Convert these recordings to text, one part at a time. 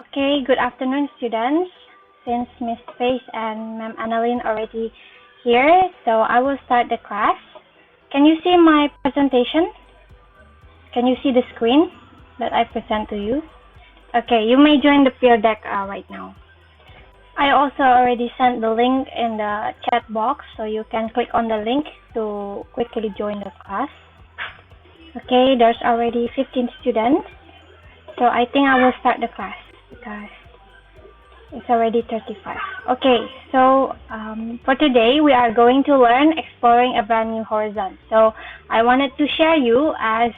Okay, good afternoon, students. Since Miss Faith and Ma'am Annalyn already here, so I will start the class. Can you see my presentation? Can you see the screen that I present to you? Okay, you may join the peer deck right now. I also already sent the link in the chat box, so you can click on the link to quickly join the class. Okay, there's already 15 students, so I think I will start the class because it's already 35. Okay, so for today we are going to learn exploring a brand new horizon. So I wanted to share you as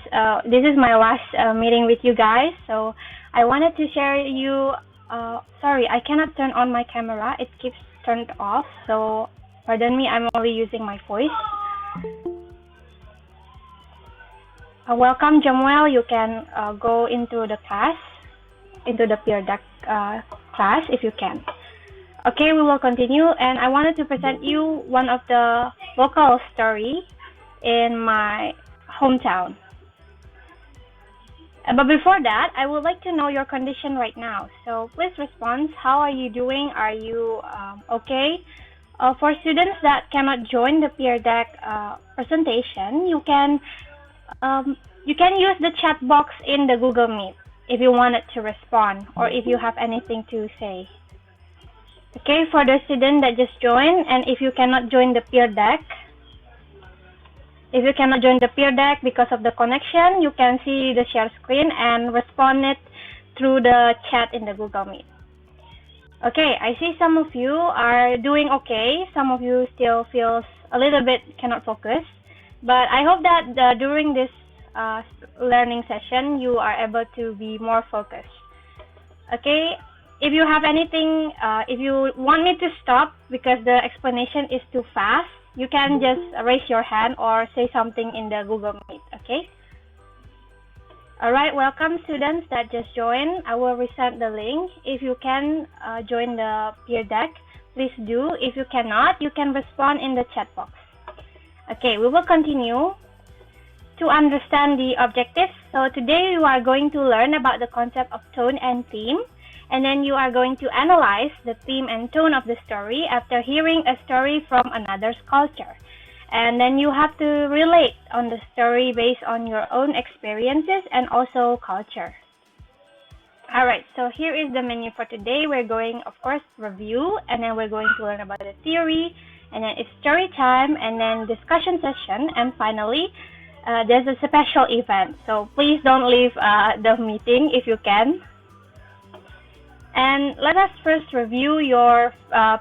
this is my last meeting with you guys. So I wanted to share you. Sorry, I cannot turn on my camera. It keeps turned off. So pardon me. I'm only using my voice. Welcome, Jamuel. You can go into the class, into the peer deck class if you can. Okay, we will continue, and I wanted to present you one of the local story in my hometown. But before that, I would like to know your condition right now. So please respond. How are you doing? Are you okay? For students that cannot join the peer deck presentation, you can use the chat box in the Google Meet if you wanted to respond or if you have anything to say. Okay, for the student that just joined, and if you cannot join the peer deck, because of the connection, you can see the share screen and respond it through the chat in the Google Meet. Okay, I see some of you are doing okay. Some of you still feels a little bit cannot focus, but I hope that during this learning session, you are able to be more focused. Okay, if you have anything, if you want me to stop because the explanation is too fast, you can just raise your hand or say something in the Google Meet, okay? All right, welcome students that just joined. I will resend the link. If you can join the peer deck, please do. If you cannot, you can respond in the chat box. Okay, we will continue to understand the objectives. So today you are going to learn about the concept of tone and theme, and then you are going to analyze the theme and tone of the story after hearing a story from another's culture. And then you have to relate on the story based on your own experiences and also culture. All right, so here is the menu for today. We're going, of course, review, and then we're going to learn about the theory, and then it's story time, and then discussion session, and finally, there's a special event, so please don't leave the meeting if you can. And let us first review your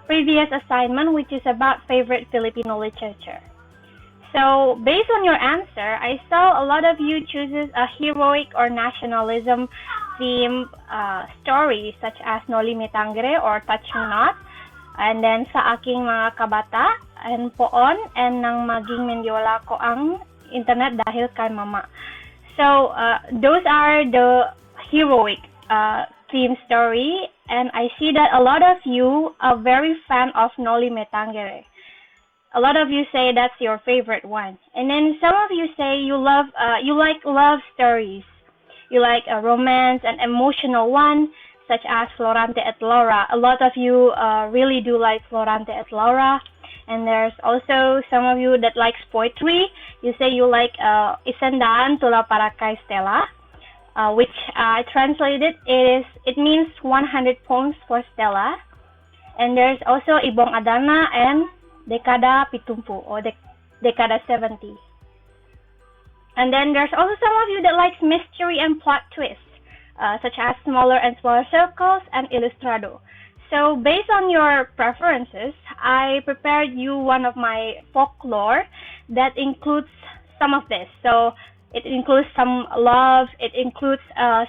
previous assignment, which is about favorite Filipino literature. So based on your answer, I saw a lot of you chooses a heroic or nationalism theme story, such as Noli Me Tangere or Touch Me Not, and then Sa Aking Mga Kabata, and Poon, and Nang Maging Mendiola Ko Ang Internet Dahil Kay Mama. So those are the heroic theme story, and I see that a lot of you are very fan of Noli Me Tangere. A lot of you say that's your favorite one, and then some of you say you like love stories. You like a romance and emotional one, such as Florante et Laura. A lot of you really do like Florante et Laura. And there's also some of you that likes poetry. You say you like Isang Daan Tula Para Kay Stella, which translated it means 100 poems for Stella. And there's also Ibong Adana and Dekada Pitumpu or Dekada 70. And then there's also some of you that likes mystery and plot twists, such as Smaller and Smaller Circles and Illustrado. So based on your preferences, I prepared you one of my folklore that includes some of this. So it includes some love, it includes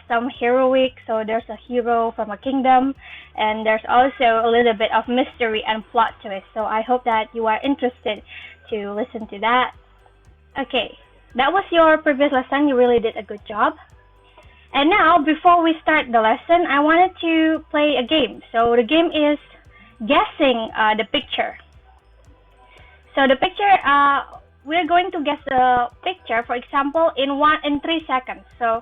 some heroic, so there's a hero from a kingdom, and there's also a little bit of mystery and plot twist. So I hope that you are interested to listen to that. Okay, that was your previous lesson. You really did a good job. And now, before we start the lesson, I wanted to play a game. So the game is guessing the picture. So the picture, we're going to guess the picture, for example, in 3 seconds. So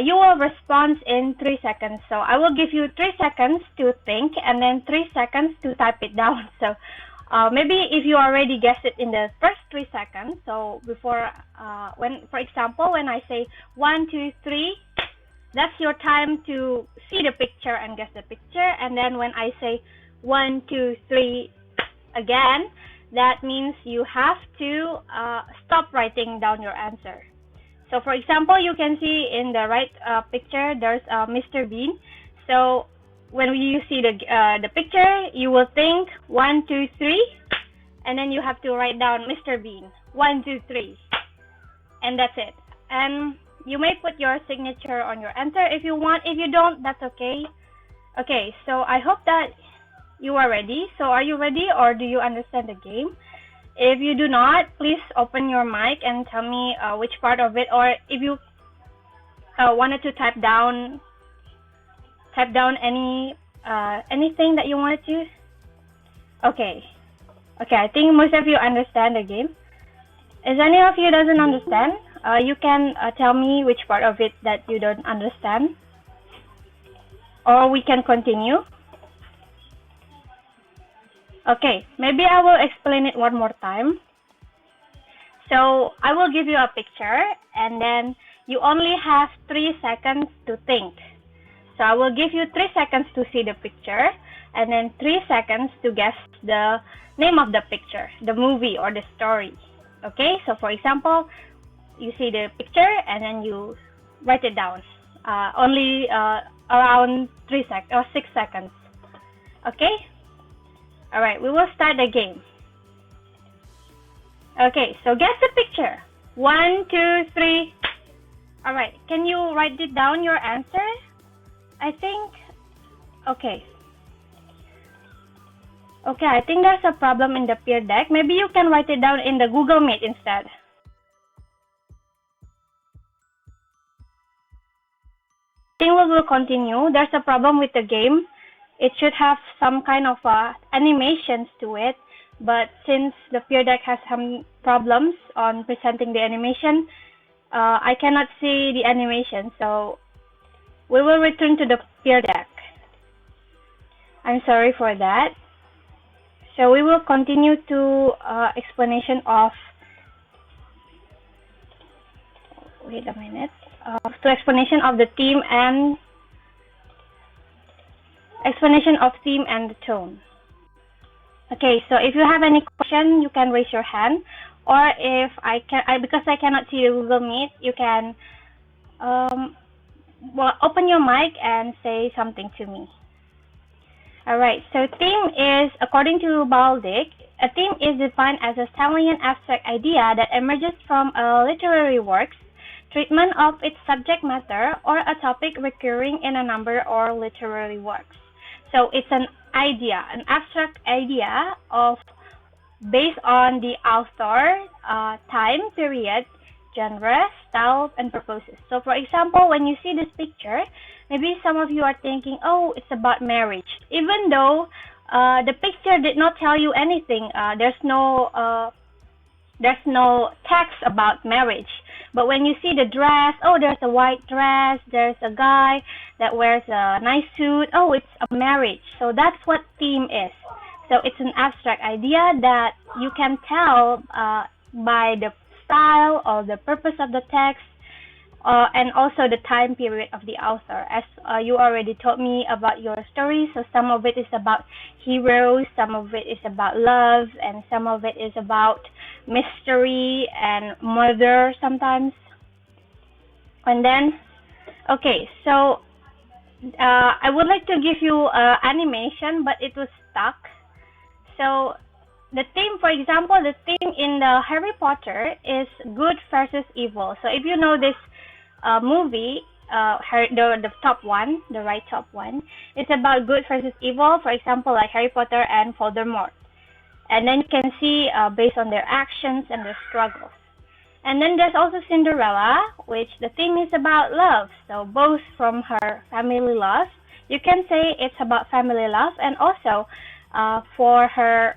you will respond in 3 seconds. So I will give you 3 seconds to think and then 3 seconds to type it down. So maybe if you already guessed it in the first 3 seconds, so before, for example, when I say 1, 2, 3, that's your time to see the picture and guess the picture. And then when I say 1, 2, 3 again, that means you have to stop writing down your answer. So for example, you can see in the right picture, there's Mr. Bean. So when you see the picture, you will think 1, 2, 3, and then you have to write down Mr. Bean, 1, 2, 3, and that's it. And you may put your signature on your answer if you want. If you don't, that's okay. Okay, so I hope that you are ready. So are you ready, or do you understand the game? If you do not, please open your mic and tell me which part of it, or if you wanted to type down anything that you wanted to. Okay, I think most of you understand the game. Is any of you doesn't understand? You can tell me which part of it that you don't understand, or we can continue. Okay, maybe I will explain it one more time. So I will give you a picture, and then you only have 3 seconds to think. So I will give you 3 seconds to see the picture, and then 3 seconds to guess the name of the picture, the movie or the story. Okay, so for example, you see the picture and then you write it down. Only around 6 seconds. Okay? Alright, we will start the game. Okay, so guess the picture. 1, 2, 3. Alright, can you write it down, your answer? I think, okay, I think there's a problem in the Peer Deck. Maybe you can write it down in the Google Meet instead. I think we will continue. There's a problem with the game. It should have some kind of animations to it, but since the Peer Deck has some problems on presenting the animation, I cannot see the animation, so we will return to the Peer Deck. I'm sorry for that. So we will continue to explanation of, wait a minute, to explanation of the theme and the tone. Okay, so if you have any question, you can raise your hand, or if because I cannot see the Google Meet, you can open your mic and say something to me. Alright, so theme is, according to Baldic, a theme is defined as a salient abstract idea that emerges from a literary work's treatment of its subject matter or a topic recurring in a number or literary works. So it's an idea, an abstract idea based on the author, time, period, genre, style, and purposes. So for example, when you see this picture, maybe some of you are thinking, oh, it's about marriage. Even though the picture did not tell you anything, there's no text about marriage. But when you see the dress, oh, there's a white dress, there's a guy that wears a nice suit, oh, it's a marriage. So that's what theme is. So it's an abstract idea that you can tell by the style or the purpose of the text, and also the time period of the author. As you already told me about your story, so some of it is about heroes, some of it is about love, and some of it is about mystery and murder sometimes. And then, okay, so I would like to give you animation, but it was stuck. So the theme, for example, the theme in the Harry Potter is good versus evil. So if you know this movie, the top one, the right top one, it's about good versus evil. For example, like Harry Potter and Voldemort. And then you can see based on their actions and their struggles. And then there's also Cinderella, which the theme is about love. So both from her family love, you can say it's about family love, and also for her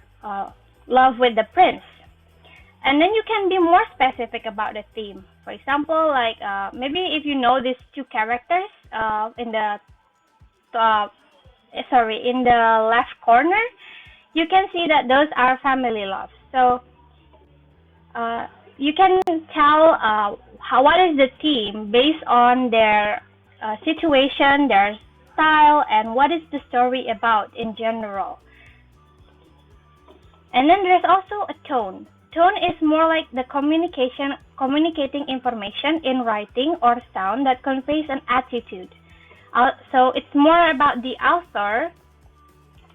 love with the prince. And then you can be more specific about the theme. For example, like maybe if you know these two characters uh, in the left corner, you can see that those are family loves. So you can tell what is the theme based on their situation, their style, and what is the story about in general. And then there's also a tone. Tone is more like the communicating information in writing or sound that conveys an attitude. So it's more about the author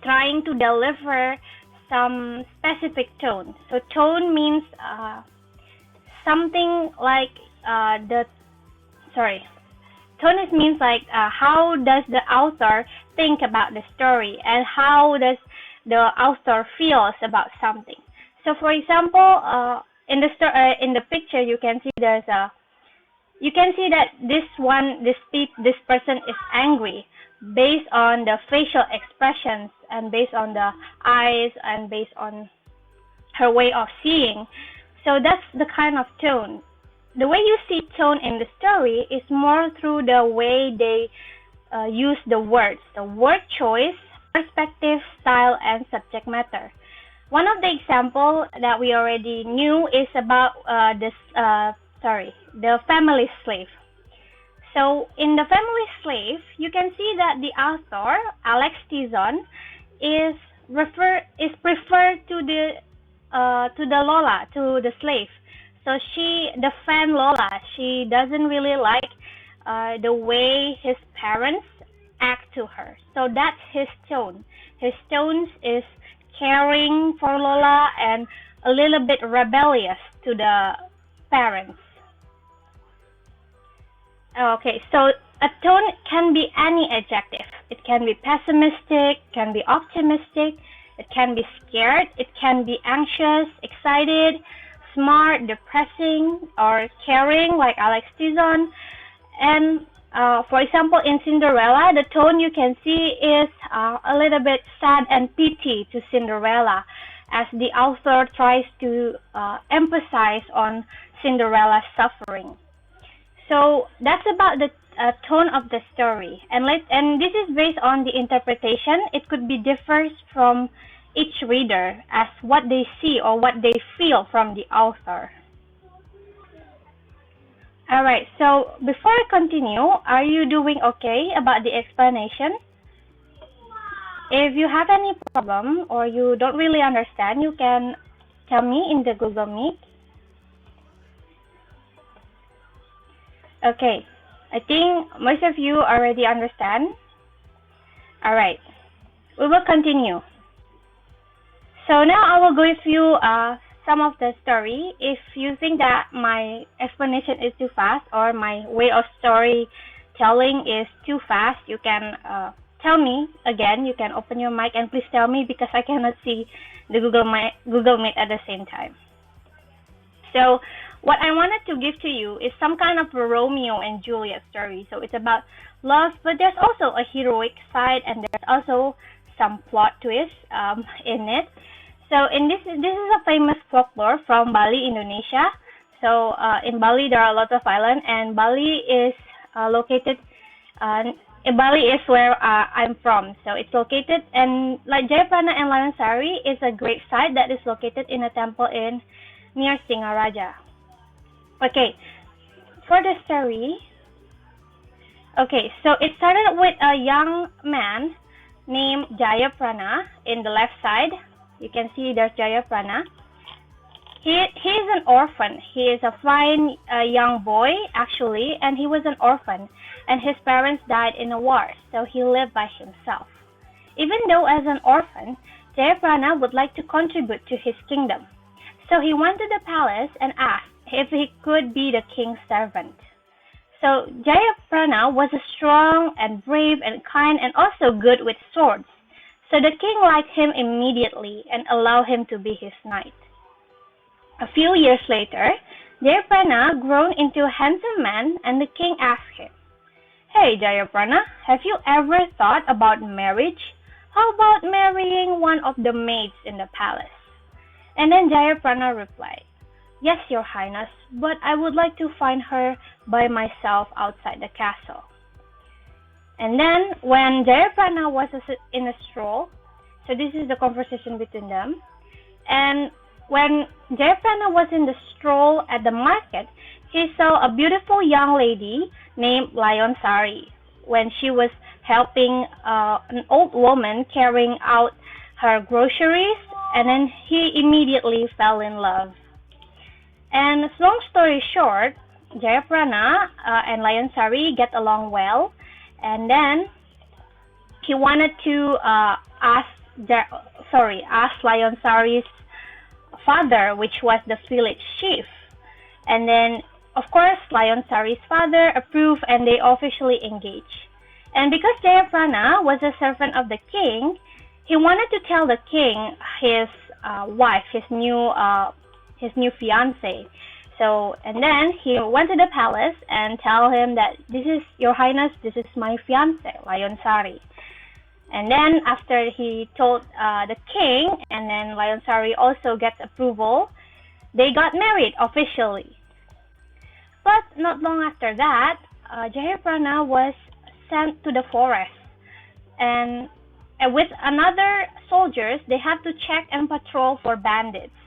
trying to deliver some specific tone. So tone means something like tone means like how does the author think about the story and how does the author feels about something. So for example, in the picture you can see you can see that this person is angry based on the facial expressions and based on the eyes and based on her way of seeing. So that's the kind of tone. The way you see tone in the story is more through the way they use the words, the word choice, perspective, style, and subject matter. One of the example that we already knew is about the family slave. So in the family slave, you can see that the author, Alex Tizon, is preferred to the Lola, to the slave. So the fan Lola, she doesn't really like the way his parents act to her. So that's his tone. His tone is caring for Lola and a little bit rebellious to the parents. Okay, so a tone can be any adjective. It can be pessimistic, can be optimistic, it can be scared, it can be anxious, excited, smart, depressing, or caring like Alex Tizon. And for example, in Cinderella, the tone you can see is a little bit sad and pity to Cinderella, as the author tries to emphasize on Cinderella's suffering. So that's about the tone of the story, and this is based on the interpretation. It could be differs from each reader as what they see or what they feel from the author. All right, so before I continue, are you doing okay about the explanation? If you have any problem or you don't really understand, you can tell me in the Google Meet. Okay, I think most of you already understand. All right, we will continue. So now I will go with you some of the story. If you think that my explanation is too fast or my way of storytelling is too fast, you can tell me again. You can open your mic and please tell me because I cannot see the Google Meet at the same time. So what I wanted to give to you is some kind of a Romeo and Juliet story. So it's about love, but there's also a heroic side and there's also some plot twists in it. So this is a famous folklore from Bali, Indonesia. So in Bali there are lots of islands, and Bali is located. Bali is where I'm from. So it's located, and like Jayaprana and Lanansari is a great site that is located in a temple near Singaraja. Okay, for the story. Okay, so it started with a young man named Jayaprana in the left side. You can see there's Jayaprana. He is an orphan. He is a fine young boy, actually, and he was an orphan. And his parents died in a war, so he lived by himself. Even though as an orphan, Jayaprana would like to contribute to his kingdom. So he went to the palace and asked if he could be the king's servant. So Jayaprana was strong and brave and kind and also good with swords. So the king liked him immediately and allowed him to be his knight. A few years later, Jayaprana grown into a handsome man, and the king asked him, "Hey Jayaprana, have you ever thought about marriage? How about marrying one of the maids in the palace?" And then Jayaprana replied, "Yes, your highness, but I would like to find her by myself outside the castle." And then when Jayaprana was in a stroll, so this is the conversation between them, and when Jayaprana was in the stroll at the market, he saw a beautiful young lady named Lion Sari when she was helping an old woman carrying out her groceries, and then he immediately fell in love. And long story short, Jayaprana and Lion Sari get along well, and then he wanted to ask Lion Sari's father, which was the village chief. And then, of course, Lion Sari's father approved and they officially engaged. And because Jayaprana was a servant of the king, he wanted to tell the king his wife, his new fiance. So, and then he went to the palace and tell him that, "This is your highness, this is my fiance, Lion Sari." And then after he told the king, and then Lion Sari also gets approval, they got married officially. But not long after that, Jayaprana was sent to the forest, and with another soldiers, they had to check and patrol for bandits.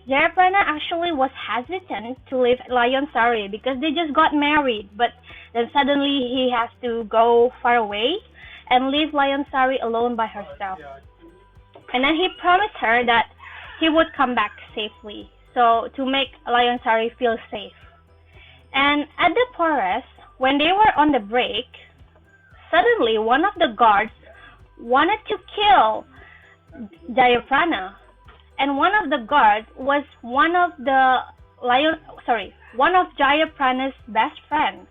Jayaprana actually was hesitant to leave Lion Sari because they just got married, but then suddenly he has to go far away and leave Lion Sari alone by herself. And then he promised her that he would come back safely, so to make Lion Sari feel safe. And at the forest, when they were on the break, suddenly one of the guards wanted to kill Jayaprana, and one of the guards was one of Jayaprana's best friend.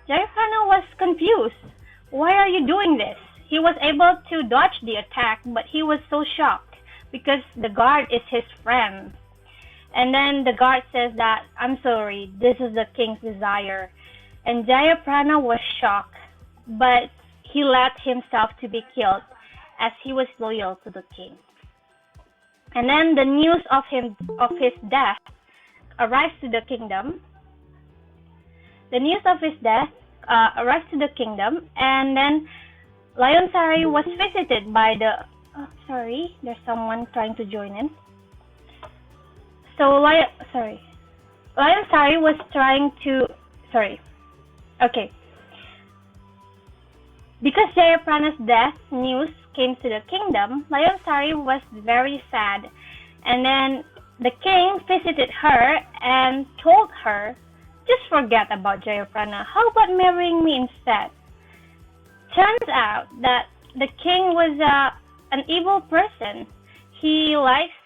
Jayaprana was confused. "Why are you doing this?" He was able to dodge the attack, but he was so shocked because the guard is his friend. And then the guard says that, "I'm sorry, this is the king's desire." And Jayaprana was shocked, but he let himself to be killed as he was loyal to the king. And then the news of his death arrives to the kingdom. The news of his death arrives to the kingdom, and then Lion Sari was visited by the. Oh, sorry, there's someone trying to join in. So Lion Sari was trying to. Sorry. Okay. Because Jayaprana's death news came to the kingdom, Lion Sari was very sad. And then the king visited her and told her, "Just forget about Jayaprana. How about marrying me instead?" Turns out that the king was an evil person. He likes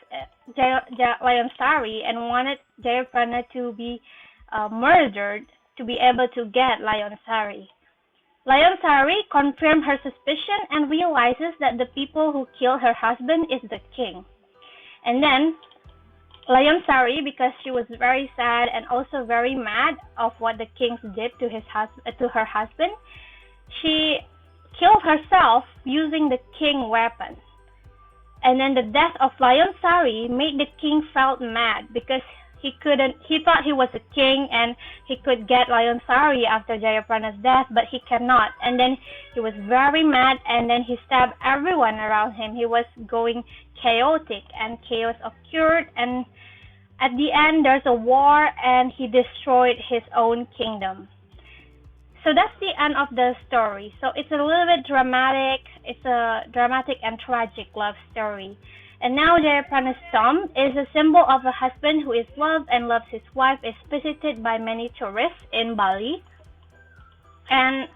Lion Sari and wanted Jayaprana to be murdered to be able to get Lion Sari. Lion Sari confirmed her suspicion and realizes that the people who killed her husband is the king. And then Lion Sari, because she was very sad and also very mad of what the king did to her husband, she killed herself using the king weapon. And then the death of Lion Sari made the king felt mad because he thought he was a king and he could get Lion Sari after Jayaprana's death, but he cannot. And then he was very mad, and then he stabbed everyone around him. He was going chaotic, and chaos occurred, and at the end there's a war, and he destroyed his own kingdom. So that's the end of the story. So it's a little bit dramatic. It's a dramatic and tragic love story. And now Jayaprana's tomb is a symbol of a husband who is loved and loves his wife, is visited by many tourists in Bali. And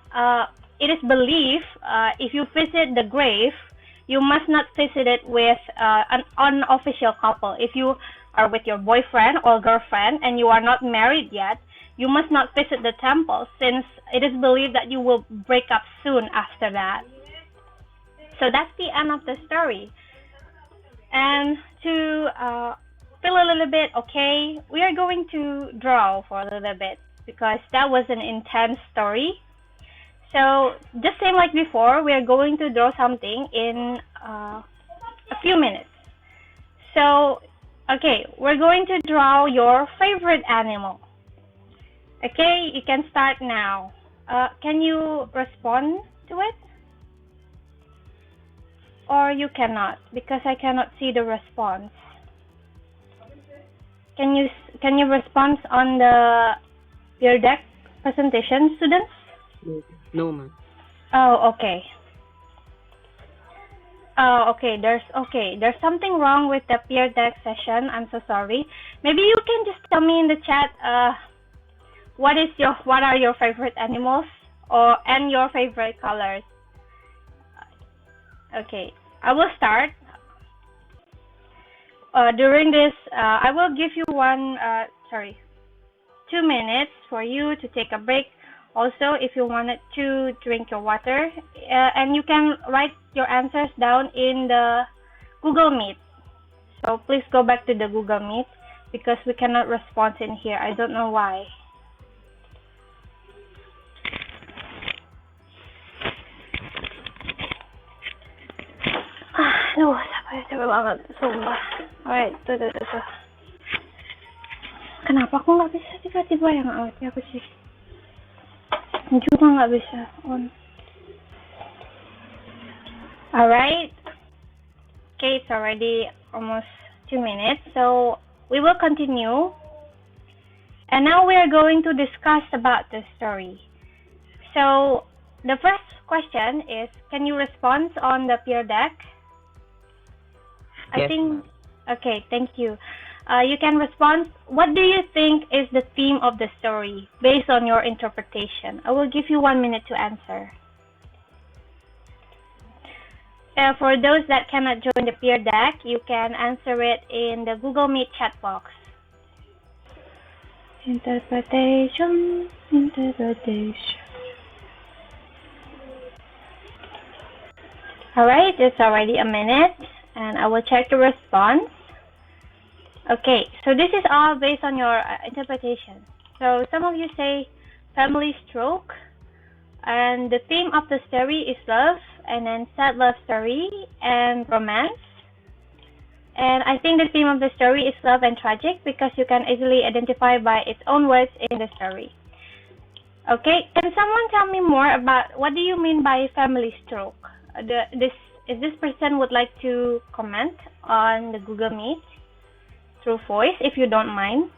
it is believed if you visit the grave, you must not visit it with an unofficial couple. If you are with your boyfriend or girlfriend and you are not married yet, you must not visit the temple, since it is believed that you will break up soon after that. So that's the end of the story. And to feel a little bit okay, we are going to draw for a little bit because that was an intense story. So just same like before, we are going to draw something in a few minutes. So Okay, we're going to draw your favorite animal. Okay, you can start now. Can you respond to it? Or you cannot, because I cannot see the response. Can you respond on the Peer Deck presentation, students? No, ma'am. Oh, okay. Oh, okay. There's something wrong with the Peer Deck session. I'm so sorry. Maybe you can just tell me in the chat. What are your favorite animals and your favorite colors? Okay, I will start. During this, I will give you 2 minutes for you to take a break. Also, if you wanted to drink your water, and you can write your answers down in the Google Meet. So please go back to the Google Meet because we cannot respond in here. I don't know why. Aduh, capek banget, sumpah. Alright, tuh. Kenapa aku nggak bisa tiba-tiba yang ngerti aku sih? Juga nggak bisa on. Alright. Okay, it's already almost 2 minutes, so we will continue. And now we are going to discuss about the story. So the first question is, can you respond on the Peer Deck? Yes, I think, okay, thank you. You can respond. What do you think is the theme of the story based on your interpretation? I will give you 1 minute to answer. For those that cannot join the Peer Deck, you can answer it in the Google Meet chat box. Interpretation. Alright, it's already a minute, and I will check the response. Okay, so this is all based on your interpretation. So some of you say family stroke, and the theme of the story is love, and then sad love story and romance. And I think the theme of the story is love and tragic because you can easily identify by its own words in the story. Okay, can someone tell me more about what do you mean by family stroke? If this person would like to comment on the Google Meet through voice, if you don't mind.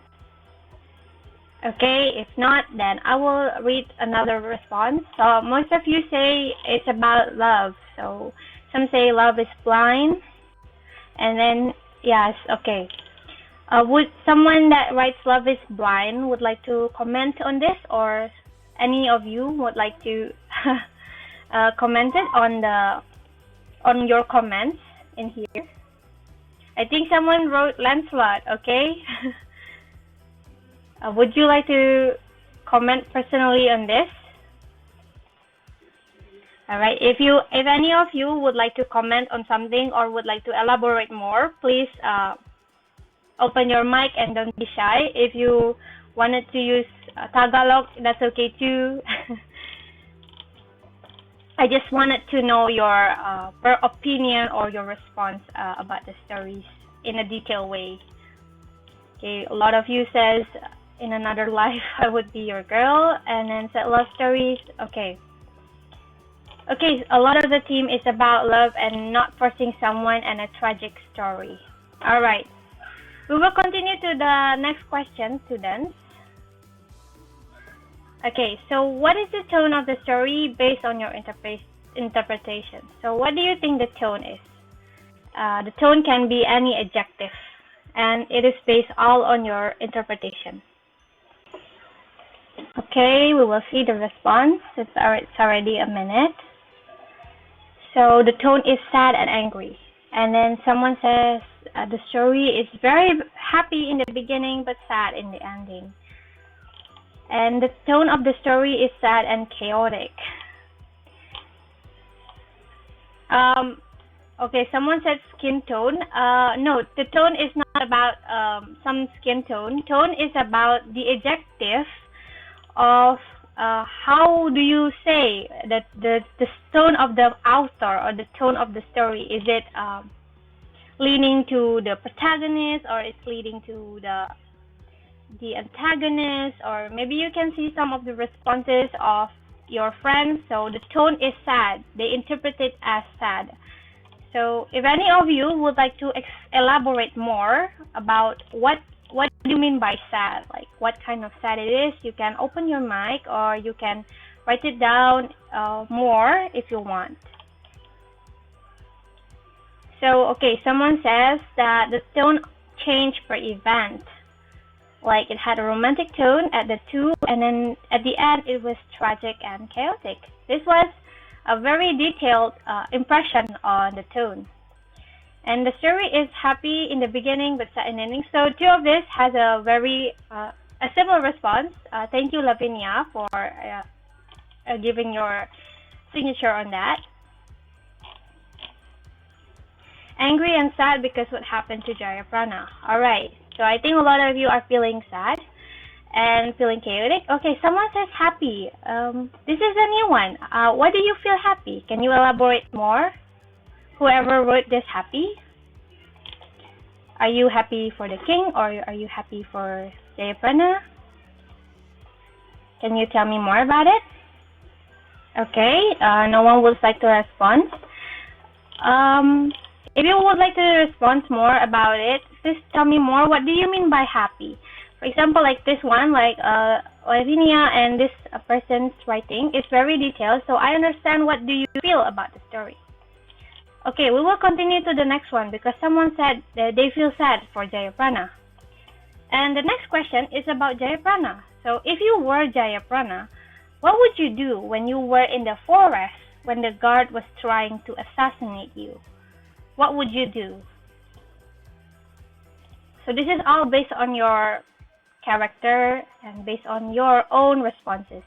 Okay, if not, then I will read another response. So most of you say it's about love. So some say love is blind. And then, yes, okay. Would someone that writes love is blind would like to comment on this, or any of you would like to comment it on your comments in here? I think someone wrote Lancelot, okay? Would you like to comment personally on this? All right, if any of you would like to comment on something or would like to elaborate more, please open your mic and don't be shy. If you wanted to use Tagalog, that's okay too. I just wanted to know your opinion or your response about the stories in a detailed way. Okay, a lot of you says in another life I would be your girl, and then said love stories. Okay, a lot of the theme is about love and not forcing someone and a tragic story. All right, we will continue to the next question, students. Okay, so what is the tone of the story based on your interpretation? So what do you think the tone is? The tone can be any adjective, and it is based all on your interpretation. Okay, we will see the response. It's already a minute. So the tone is sad and angry. And then someone says the story is very happy in the beginning but sad in the ending. And the tone of the story is sad and chaotic. Okay, someone said skin tone. No, the tone is not about some skin tone. Tone is about the adjective of how do you say that the tone of the author or the tone of the story. Is it leaning to the protagonist, or it's leading to the antagonist, or maybe you can see some of the responses of your friends. So the tone is sad. They interpret it as sad. So if any of you would like to elaborate more about what do you mean by sad, like what kind of sad it is, you can open your mic or you can write it down more if you want. So, okay, someone says that the tone changed per event. Like it had a romantic tone at the two, and then at the end it was tragic and chaotic. This was a very detailed impression on the tone. And the story is happy in the beginning but sad in the ending. So two of this has a very a similar response. Thank you, Lavinia, for giving your signature on that. Angry and sad because what happened to Jayaprana. Alright, so I think a lot of you are feeling sad and feeling chaotic. Okay, someone says happy. This is a new one. Why do you feel happy? Can you elaborate more? Whoever wrote this happy? Are you happy for the king or are you happy for Jayaprana? Can you tell me more about it? Okay, no one would like to respond. If you would like to respond more about it, please tell me more. What do you mean by happy? For example, like this one, like Lavinia and this person's writing is very detailed, so I understand what do you feel about the story. Okay, we will continue to the next one because someone said that they feel sad for Jayaprana. And the next question is about Jayaprana. So if you were Jayaprana, what would you do when you were in the forest when the guard was trying to assassinate you? What would you do? So this is all based on your character and based on your own responses.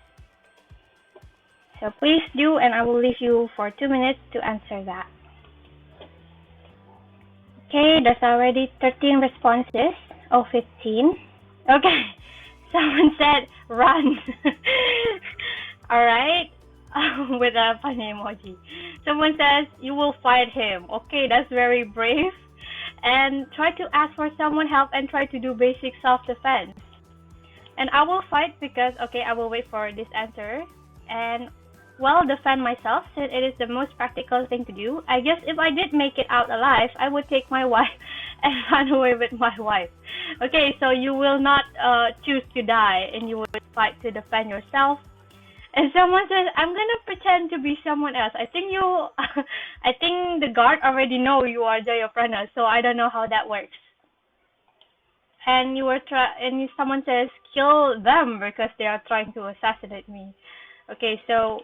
So please do, and I will leave you for 2 minutes to answer that. Okay, there's already 13 responses. Oh, 15. Okay, someone said run. Alright, with a funny emoji. Someone says you will fight him. Okay, that's very brave. And try to ask for someone help and try to do basic self-defense. And I will fight because, okay, I will wait for this answer. And, well, defend myself since it is the most practical thing to do. I guess if I did make it out alive, I would take my wife and run away with my wife. Okay, so you will not choose to die and you would fight to defend yourself. And someone says, I'm gonna pretend to be someone else. I think I think the guard already know you are Jayaprana, so I don't know how that works. And someone says, kill them because they are trying to assassinate me. Okay, so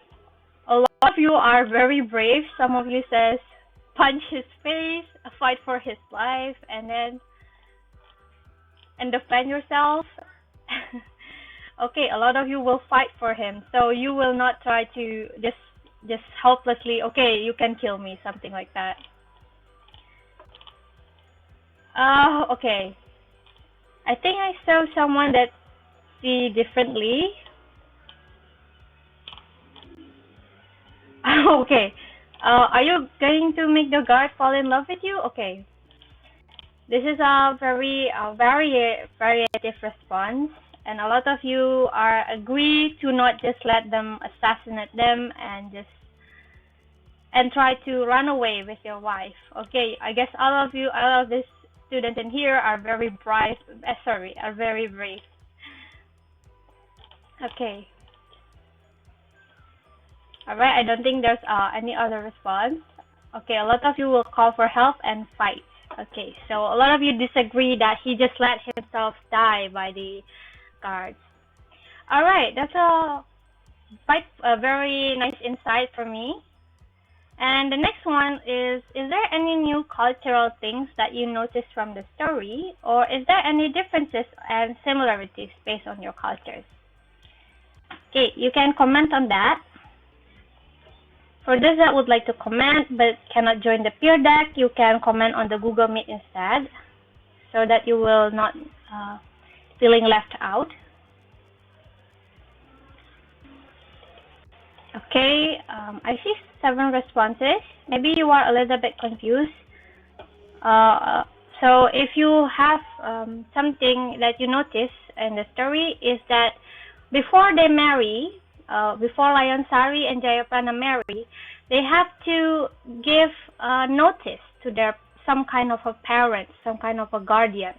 a lot of you are very brave. Some of you says, punch his face, fight for his life, and defend yourself. Okay, a lot of you will fight for him, so you will not try to just helplessly, okay, you can kill me, something like that. Okay. I think I saw someone that see differently. Okay. Are you going to make the guard fall in love with you? Okay. This is a very variative response. And a lot of you are agree to not just let them assassinate them and try to run away with your wife. Okay, I guess all of these students in here are very brave. Are very brave. Okay. All right. I don't think there's any other response. Okay, a lot of you will call for help and fight. Okay, so a lot of you disagree that he just let himself die by the guards. All right, that's a very nice insight for me. And the next one is there any new cultural things that you noticed from the story, or is there any differences and similarities based on your cultures? Okay, you can comment on that. For those that would like to comment but cannot join the peer deck, you can comment on the Google Meet instead, so that you will not feeling left out. Okay, I see 7 responses. Maybe you are a little bit confused. So if you have something that you notice in the story is that before they marry, before Layonsari and Jayaprana marry, they have to give notice to their some kind of a parent, some kind of a guardian.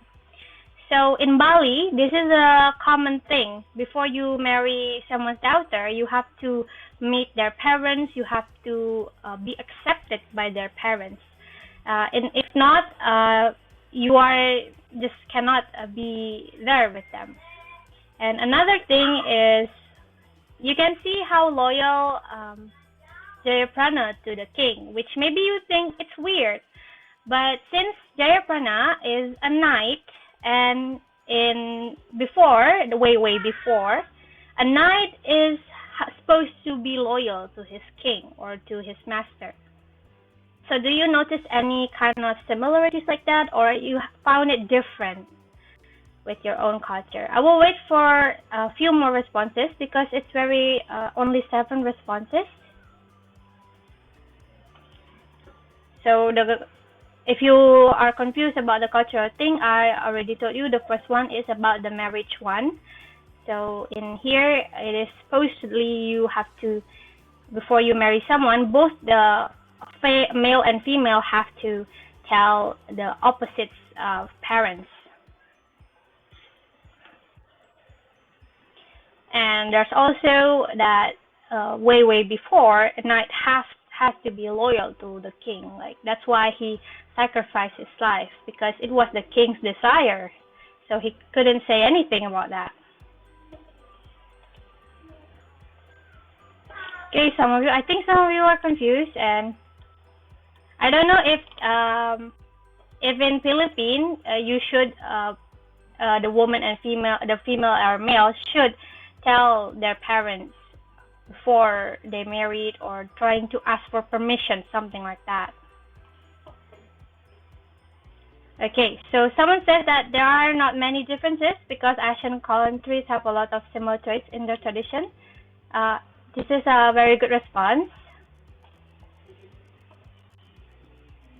So in Bali, this is a common thing. Before you marry someone's daughter, you have to meet their parents. You have to be accepted by their parents. And if not, you are just cannot be there with them. And another thing is, you can see how loyal Jayaprana to the king, which maybe you think it's weird, but since Jayaprana is a knight, and way before, a knight is supposed to be loyal to his king or to his master. So do you notice any kind of similarities like that, or you found it different with your own culture? I will wait for a few more responses because it's very only 7 responses. So if you are confused about the cultural thing, I already told you the first one is about the marriage one. So in here, it is supposedly you have to, before you marry someone, both the male and female have to tell the opposites of parents. And there's also that way before, a knight has to be loyal to the king. Like that's why he sacrificed his life, because it was the king's desire. So he couldn't say anything about that. Okay, I think some of you are confused, and I don't know if in Philippines you should the woman and the female or male should tell their parents before they married, or trying to ask for permission, something like that. Okay, so someone says that there are not many differences because Asian countries have a lot of similar traits in their tradition. This is a very good response.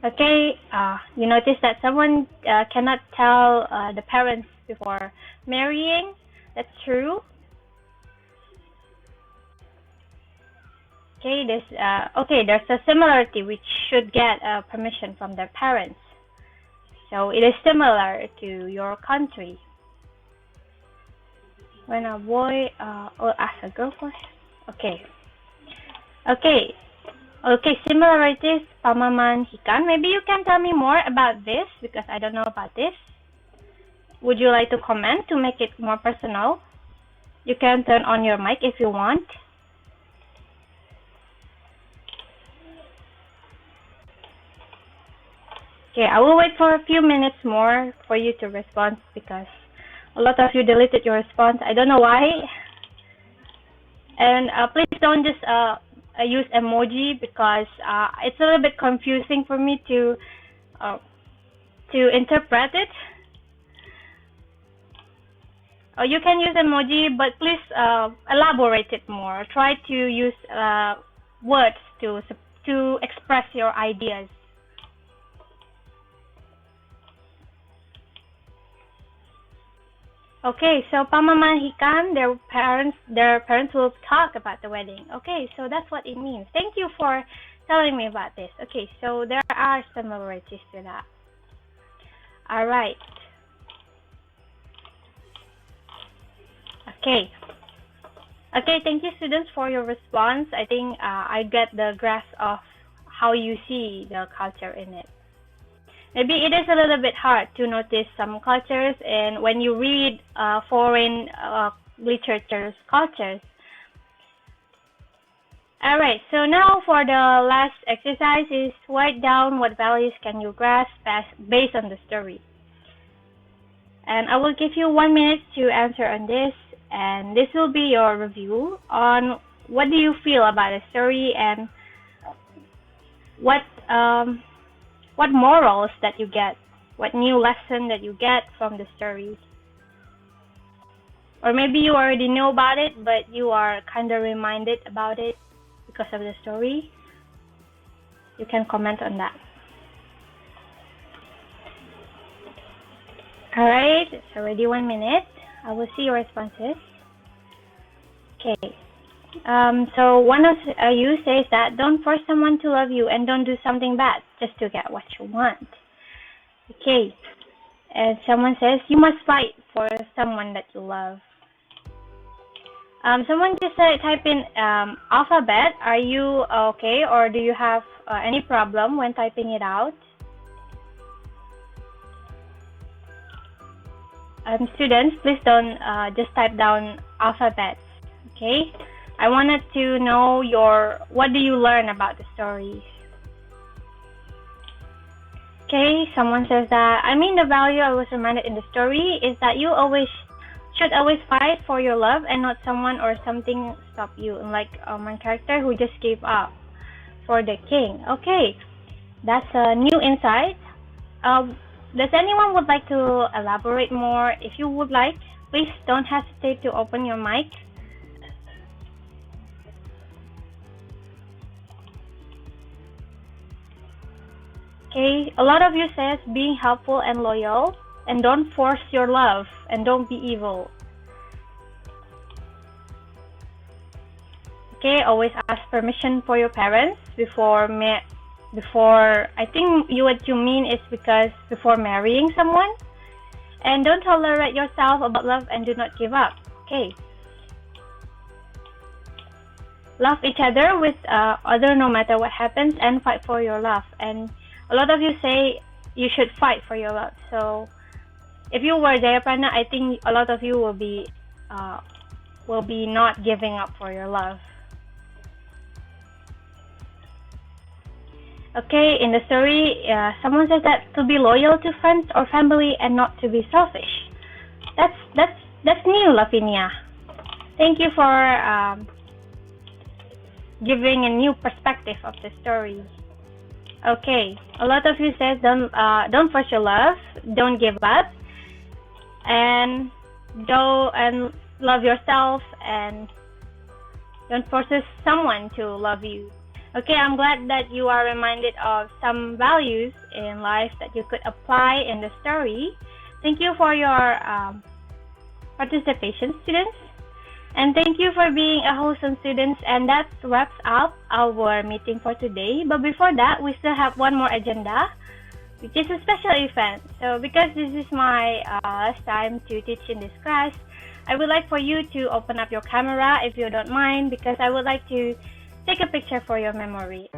Okay, you notice that someone cannot tell the parents before marrying. That's true. Okay, there's a similarity which should get permission from their parents. So it is similar to your country. When a boy will ask a girl first. Okay, similarities, Pamaman, Hikan. Maybe you can tell me more about this because I don't know about this. Would you like to comment to make it more personal? You can turn on your mic if you want. Okay, I will wait for a few minutes more for you to respond because a lot of you deleted your response. I don't know why. And please don't just use emoji because it's a little bit confusing for me to interpret it. You can use emoji, but please elaborate it more. Try to use words to express your ideas. Okay, so Pamaman Hikan, their parents will talk about the wedding. Okay, so that's what it means. Thank you for telling me about this. Okay, so there are similarities to that. All right. Okay, thank you students for your response. I think I get the grasp of how you see the culture in it. Maybe it is a little bit hard to notice some cultures, and when you read foreign literatures, cultures. All right, so now for the last exercise is write down what values can you grasp based on the story. And I will give you 1 minute to answer on this, and this will be your review on what do you feel about the story and what morals that you get, what new lesson that you get from the story. Or maybe you already know about it, but you are kind of reminded about it because of the story. You can comment on that. Alright, so ready 1 minute. I will see your responses. Okay. So one of you says that don't force someone to love you and don't do something bad just to get what you want. Okay. And someone says you must fight for someone that you love. Someone just type in alphabet. Are you okay, or do you have any problem when typing it out? Students, please don't just type down alphabets. Okay. I wanted to know what do you learn about the stories? Okay, someone says that, the value I was reminded in the story is that you should always fight for your love and not someone or something stop you. Like one character who just gave up for the king. Okay, that's a new insight. Does anyone would like to elaborate more? If you would like, please don't hesitate to open your mic. Okay, a lot of you says being helpful and loyal, and don't force your love, and don't be evil. Okay, always ask permission for your parents before I think what you mean is because before marrying someone. And don't tolerate yourself about love and do not give up. Okay. Love each other with other no matter what happens and fight for your love. And a lot of you say you should fight for your love. So if you were Jayaprana, I think a lot of you will be not giving up for your love. Okay, in the story, someone says that to be loyal to friends or family and not to be selfish. That's new, Lavinia. Thank you for giving a new perspective of the story. Okay, a lot of you says don't force your love, don't give up, and love yourself, and don't force someone to love you. Okay, I'm glad that you are reminded of some values in life that you could apply in the story. Thank you for your participation, students. And thank you for being a host on students. And that wraps up our meeting for today. But before that, we still have one more agenda, which is a special event. So because this is my last time to teach in this class, I would like for you to open up your camera if you don't mind, because I would like to take a picture for your memory.